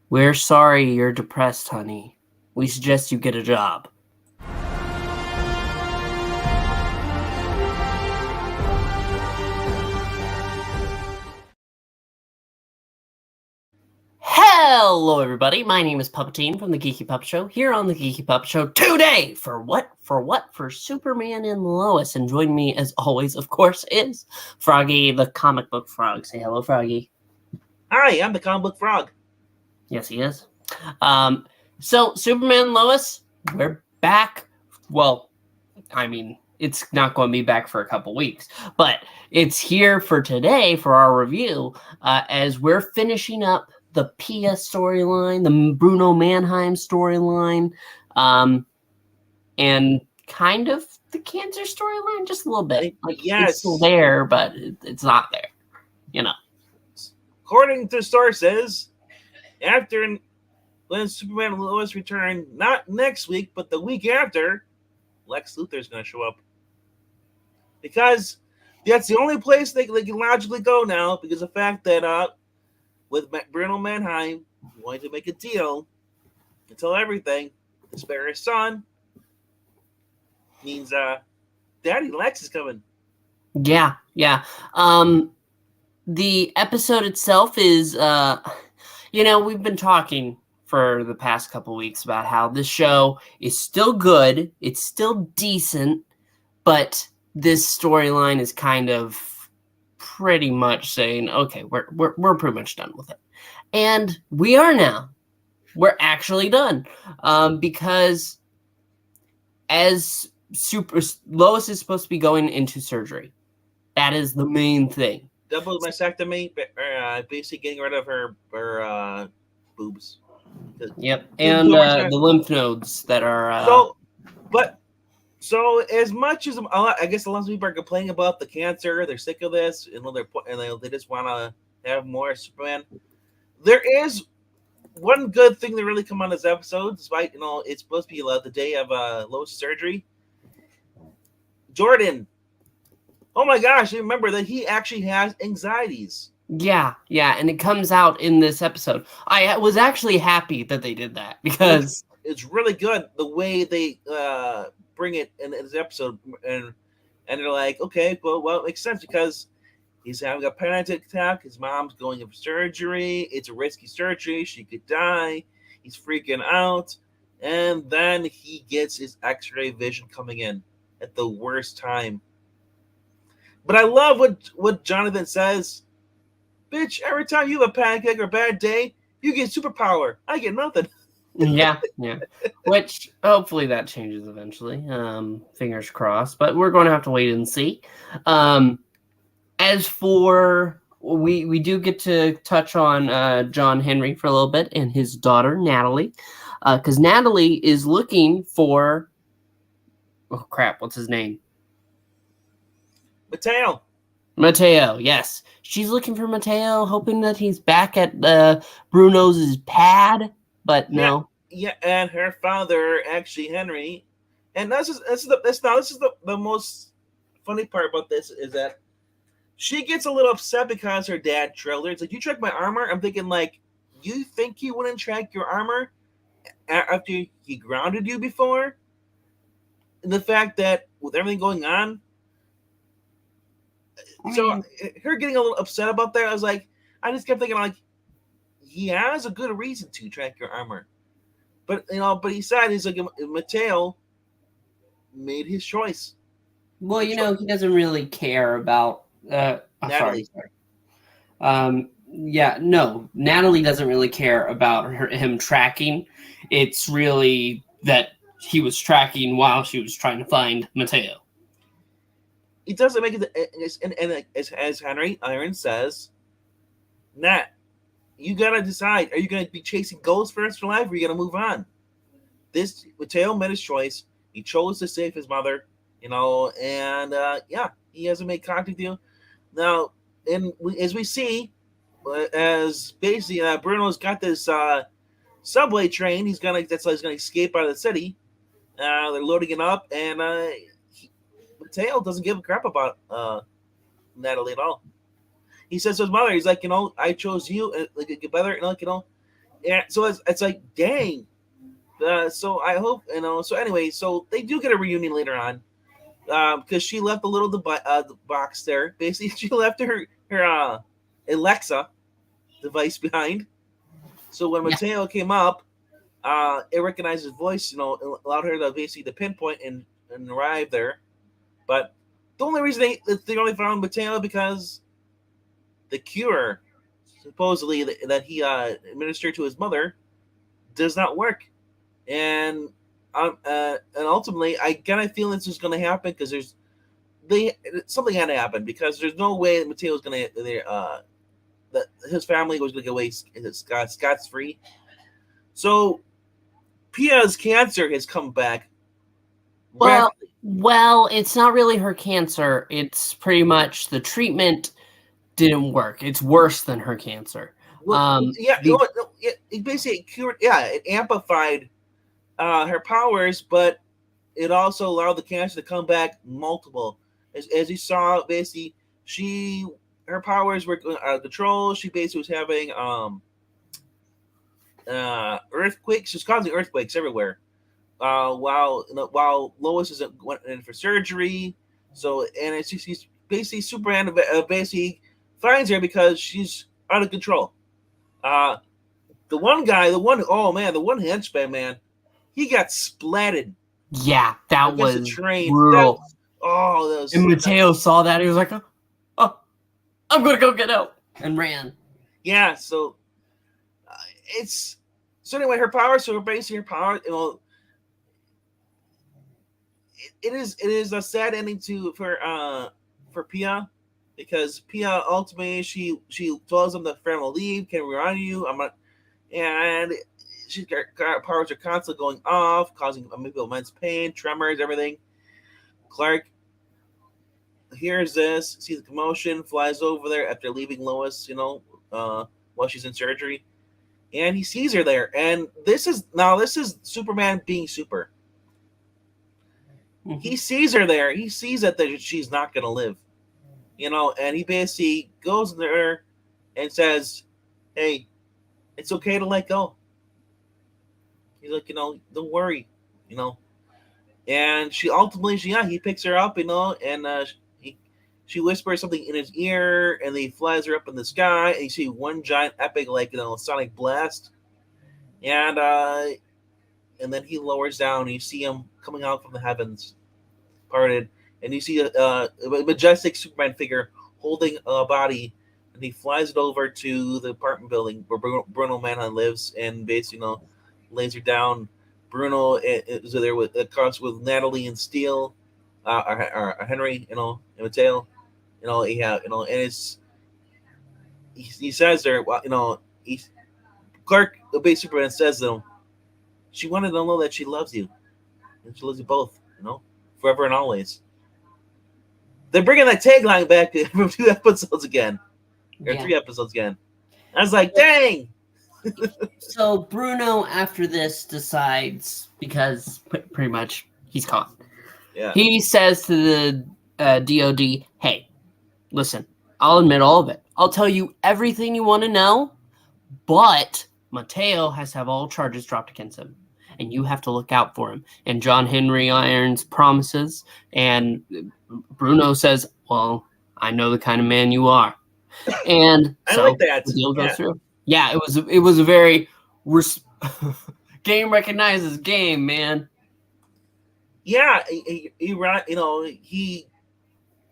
We're sorry you're depressed, honey. We suggest you get a job. Hello, everybody. My name is Puppetine from the Geeky Pup Show, here on the Geeky Pup Show today. For what? For Superman and Lois. And joining me, as always, of course, is Froggy, the comic book frog. Say hello, Froggy. Hi, I'm the comic book frog. Yes, he is. So Superman and Lois, we're back. Well, I mean, it's not going to be back for a couple weeks, but it's here for today for our review as we're finishing up the Pia storyline, the Bruno Mannheims storyline, and kind of the cancer storyline, just a little bit. Like, yes. It's still there, but it's not there, you know. According to sources, after when Superman and Lois return, not next week, but the week after, Lex Luthor's going to show up. Because that's the only place they can logically go now, because of the fact that with Bruno Mannheim wanting to make a deal and tell everything, to spare his son, means Daddy Lex is coming. Yeah. The episode itself is, we've been talking for the past couple weeks about how this show is still good, it's still decent, but this storyline is kind of pretty much saying, okay, we're pretty much done with it. And we are now. We're actually done. Because as Lois is supposed to be going into surgery. That is the main thing. Double mastectomy, basically getting rid of her boobs. Yep, and the lymph nodes that are. So as much as I guess a lot of people are complaining about the cancer, they're sick of this, and they just want to have more Superman. There is one good thing that really come on this episode, despite it's supposed to be the day of Lois' surgery. Jordan. Oh my gosh! Remember that he actually has anxieties. Yeah, and it comes out in this episode. I was actually happy that they did that because it's really good the way they bring it in this episode, and they're like, okay, well, it makes sense because he's having a panic attack. His mom's going in for surgery. It's a risky surgery. She could die. He's freaking out, and then he gets his X-ray vision coming in at the worst time. But I love what Jonathan says. Bitch, every time you have a panic attack or a bad day, you get superpower. I get nothing. Yeah. Which, hopefully that changes eventually. Fingers crossed. But we're going to have to wait and see. As for... We do get to touch on John Henry for a little bit and his daughter, Natalie. Because Natalie is looking for... Oh, crap. What's his name? Mateo, yes. She's looking for Mateo, hoping that he's back at Bruno's pad, but no. Yeah, and her father, actually Henry, and this is the most funny part about this is that she gets a little upset because her dad trailed her. It's like, you tracked my armor? I'm thinking, like, you think he wouldn't track your armor after he grounded you before? And the fact that with everything going on, so her getting a little upset about that, I just kept thinking, like, he has a good reason to track your armor, but he said he's like, Mateo made his choice. Well, he doesn't really care about. Natalie. Natalie doesn't really care about him tracking. It's really that he was tracking while she was trying to find Mateo. It doesn't make it, and as Henry Iron says, Nat, you gotta decide: are you gonna be chasing goals for the rest of your life, or are you gonna move on? This Mateo made his choice. He chose to save his mother, and he hasn't made contact with you now. And as we see, as basically Bruno's got this subway train. That's how he's gonna escape out of the city. They're loading it up, and Mateo doesn't give a crap about Natalie at all. He says to his mother, he's like, I chose you, like, get better, Yeah, so it's like, dang. So I hope, So anyway, so they do get a reunion later on, because she left a little the box there. Basically, she left her Alexa device behind. So when Yeah. Mateo came up, it recognized his voice. Allowed her to basically to pinpoint and arrive there. But the only reason they only found Mateo because the cure supposedly that he administered to his mother does not work, and ultimately I kind of feel this is going to happen because something had to happen because there's no way that Mateo's going to that his family was going to get away Scott's free. So Pia's cancer has come back Well, rapidly. well, it's not really her cancer. It's pretty much the treatment didn't work. It's worse than her cancer. Well, yeah, The no, it basically cured. Yeah, it amplified her powers, but it also allowed the cancer to come back multiple. As you saw, basically, her powers were out of control. She basically was having earthquakes. She's causing earthquakes everywhere. While Lois went in for surgery, so and she's basically Superman basically finds her because she's out of control. Uh, oh man, the one henchman man, he got splatted Yeah, that against a was train. brutal. That was And Mateo saw that. He was like, "Oh, I'm gonna go get out," and ran. yeah. So it's so anyway. Her power. So basically, her power. It is a sad ending for Pia, because Pia ultimately she tells him the friend will leave. Can we run you? I'm not. And she's got powers are constantly going off, causing immense pain, tremors, everything. Clark hears this, sees the commotion, flies over there after leaving Lois, while she's in surgery, and he sees her there. And this is Superman being super. Mm-hmm. He sees her there. He sees that she's not gonna live, and he basically goes there and says, "Hey, it's okay to let go." He's like, don't worry, you know. And he picks her up, and he, she whispers something in his ear, and he flies her up in the sky, and you see one giant epic, sonic blast, and and then he lowers down, and you see him coming out from the heavens, parted, and you see a majestic Superman figure holding a body, and he flies it over to the apartment building where Bruno Mannheim lives, and basically, lays her down. Bruno is there with Natalie and Steele, or Henry, and Mateo, and he says there, well, Clark, the base Superman, says to him, she wanted to know that she loves you, and she loves you both, forever and always. They're bringing that tagline back from 2 episodes again, or Yeah. 3 episodes again. I was like, dang. So Bruno, after this, decides, because pretty much he's caught. Yeah. He says to the DOD, "Hey, listen, I'll admit all of it. I'll tell you everything you want to know, but Mateo has to have all charges dropped against him, and you have to look out for him." And John Henry Irons promises, and Bruno says, "Well, I know the kind of man you are." And I so like that. the deal goes Yeah. through. Yeah, it was a very game recognizes game, man. Yeah, he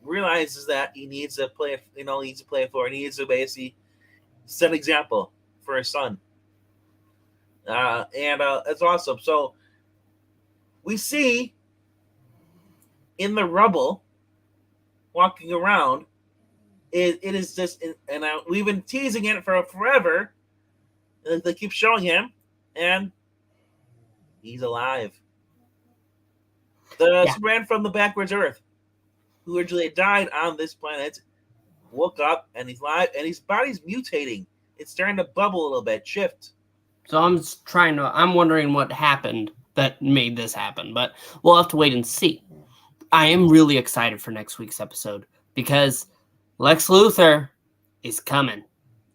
realizes that he needs to play. He needs to play for. He needs to basically set an example for his son. And That's awesome. So we see in the rubble, walking around, it is just, and we've been teasing it for forever. They keep showing him, and he's alive. The Superman from the backwards Earth, who originally died on this planet, woke up, and he's alive, and his body's mutating. It's starting to bubble a little bit, shift. So I'm wondering what happened that made this happen, but we'll have to wait and see. I am really excited for next week's episode because Lex Luthor is coming.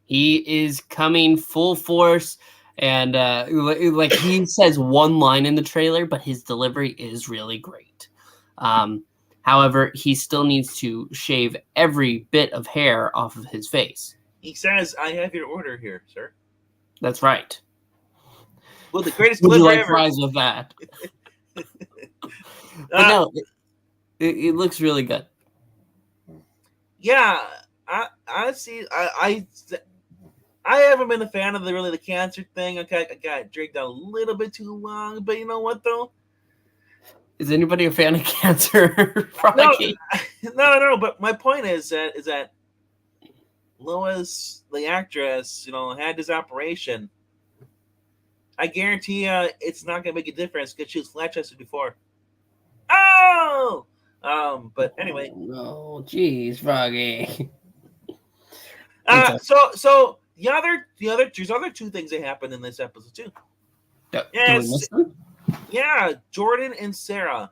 He is coming full force, And like he says one line in the trailer, but his delivery is really great. However, he still needs to shave every bit of hair off of his face. He says, "I have your order here, sir." That's right. Well, the greatest Would you delivery like ever. fries with that? But no, it looks really good. Yeah, I see. I haven't been a fan of the cancer thing. I got dragged out a little bit too long, but you know what though? Is anybody a fan of cancer? No, Froggy? no. But my point is that Lois, the actress, had this operation. I guarantee you, it's not gonna make a difference because she was flat chested before. Oh, but anyway. No, jeez, Froggy. So there's other two things that happened in this episode too. Yes, yeah, Jordan and Sarah,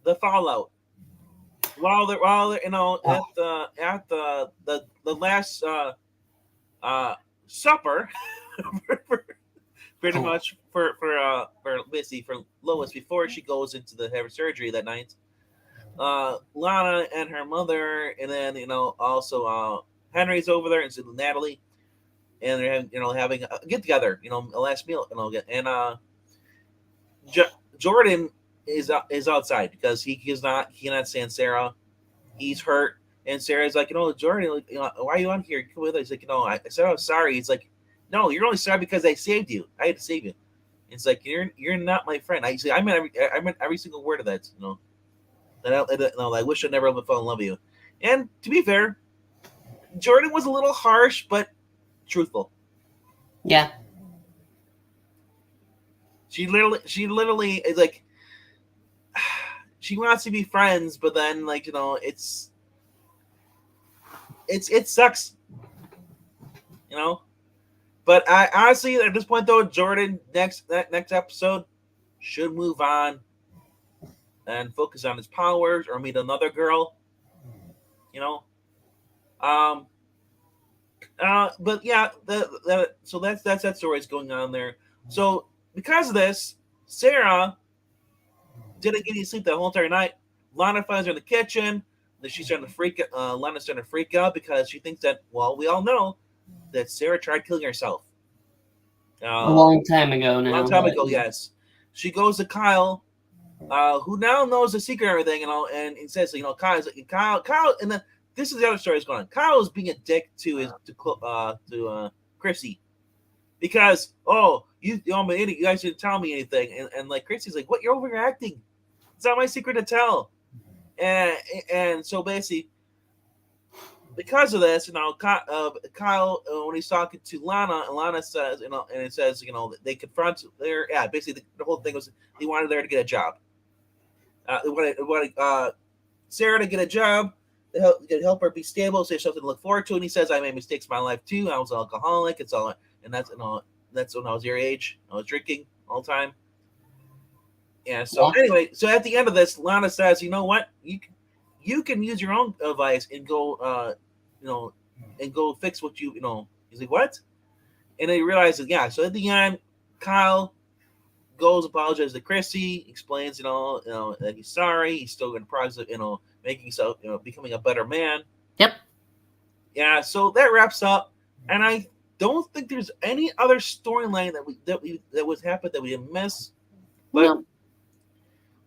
the fallout. While they're at the last supper, pretty much for Missy, for Lois before she goes into the have surgery that night. Lana and her mother, and then also Henry's over there, and so Natalie, and they're having a get together, a last meal, and Jordan is outside because he cannot stand Sarah. He's hurt, and Sarah's like, Jordan, like, why are you on here? Come with us. He's like, I said I'm sorry. He's like, no, you're only sorry because I saved you. I had to save you. It's like you're not my friend. I meant every single word of that. I wish I never ever fell in love with you. And to be fair, Jordan was a little harsh, but truthful. Yeah. She literally is like, she wants to be friends, but then it sucks, But I honestly, at this point though, Jordan next episode should move on and focus on his powers or meet another girl, But yeah, so that's that story's going on there. So because of this, Sarah didn't get any sleep that whole entire night. Lana finds her in the kitchen. Then she's starting to freak. Lana's starting to freak out because she thinks that, well, we all know that Sarah tried killing herself. A long time ago now. A long time ago, yes. She goes to Kyle, who now knows the secret and everything, and he says, Kyle, and then this is the other story that's going on. Kyle is being a dick to Chrissy because you guys didn't tell me anything, and like Chrissy's like, what, you're overreacting. It's not my secret to tell, and so basically because of this, Kyle when he's talking to Lana, and Lana says, and it says, they confront their basically the whole thing was he wanted her to get a job. They wanted Sarah to get a job. To help her be stable, so something to look forward to. And he says, "I made mistakes in my life too. I was an alcoholic. It's all, and that's when I was your age. I was drinking all the time." Yeah. So anyway, so at the end of this, Lana says, "You know what? You can use your own advice and go, and go fix what you know." He's like, "What?" And then he realizes, yeah. So at the end, Kyle goes, apologizes to Chrissy, explains, that he's sorry. He's still in the process of, making himself, becoming a better man. Yep. Yeah, so that wraps up, and I don't think there's any other storyline that was happened that we didn't miss. But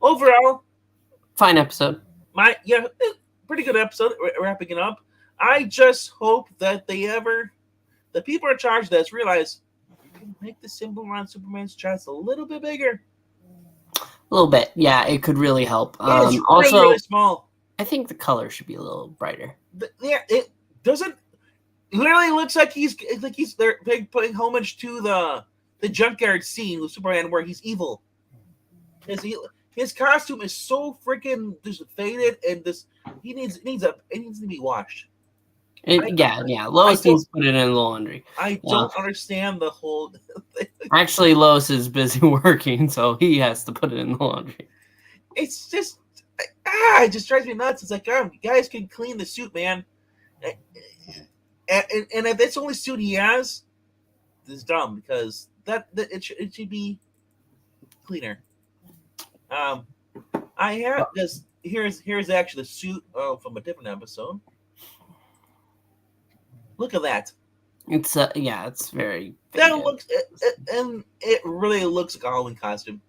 overall, fine episode. Pretty good episode. Wrapping it up. I just hope that the people in charge of this realize you can make the symbol on Superman's chest a little bit bigger. A little bit, yeah. It could really help. It's also really small. I think the color should be a little brighter. It doesn't. It literally looks like they're putting homage to the junkyard scene with Superman where he's evil. His costume is so freaking just faded, and he needs to be washed. Lois needs to put it in the laundry. I don't understand the whole thing. Actually, Lois is busy working, so he has to put it in the laundry. It's just it just drives me nuts. It's like, you guys can clean the suit, man. And if that's the only suit he has, it's dumb because it should be cleaner. I have this. Here's actually the suit from a different episode. Look at that. It's yeah, it's very That faded. looks and it really looks like a Halloween costume.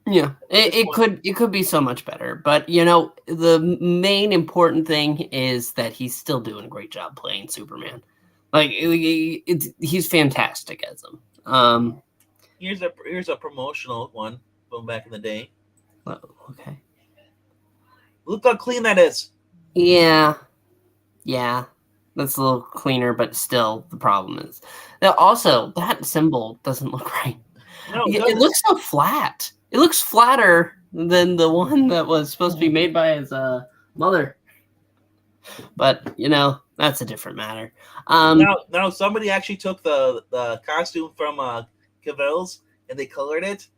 Yeah, it could be so much better, but the main important thing is that he's still doing a great job playing Superman. Like he's fantastic as him. Here's a promotional one from back in the day. Okay. Look how clean that is. Yeah, that's a little cleaner, but still, the problem is that also that symbol doesn't look right. No, It looks so flat. It looks flatter than the one that was supposed to be made by his mother. But that's a different matter. Now somebody actually took the costume from Cavill's and they colored it.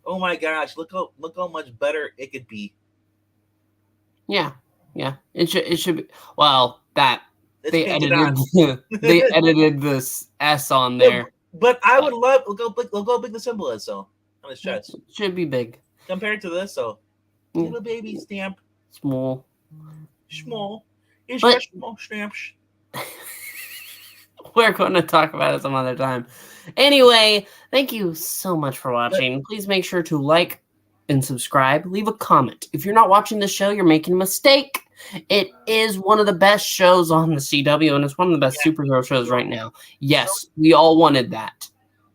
Oh my gosh! Look how much better it could be. Yeah. It should be. Well, that It's they painted edited they edited this S on there. But I would love look how big the symbol is on his chest. It should be big. Compared to this, little baby stamp. Small. It's a small stamp. We're going to talk about it some other time. Anyway, thank you so much for watching. Please make sure to like and subscribe. Leave a comment. If you're not watching the show, you're making a mistake. It is one of the best shows on the CW, and it's one of the best superhero shows right now. Yes, we all wanted that.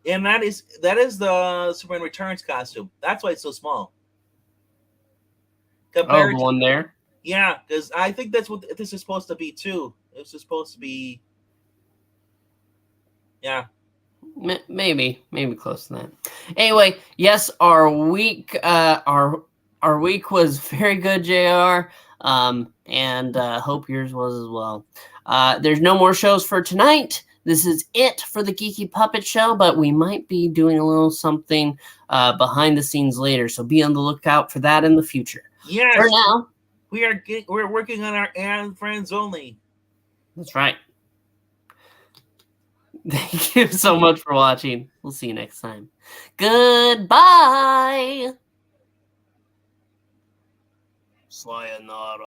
And that is the Superman Returns costume. That's why it's so small. The one there? Yeah, because I think that's what this is supposed to be too. It's supposed to be. Yeah. Maybe close to that. Anyway, yes, our week was very good, JR. And hope yours was as well. There's no more shows for tonight. This is it for the Geeky Puppet Show, but we might be doing a little something behind the scenes later, so be on the lookout for that in the future. Yes. For now, we're working on our and friends only. That's right. Thank you so much for watching. We'll see you next time. Goodbye. Sayonara.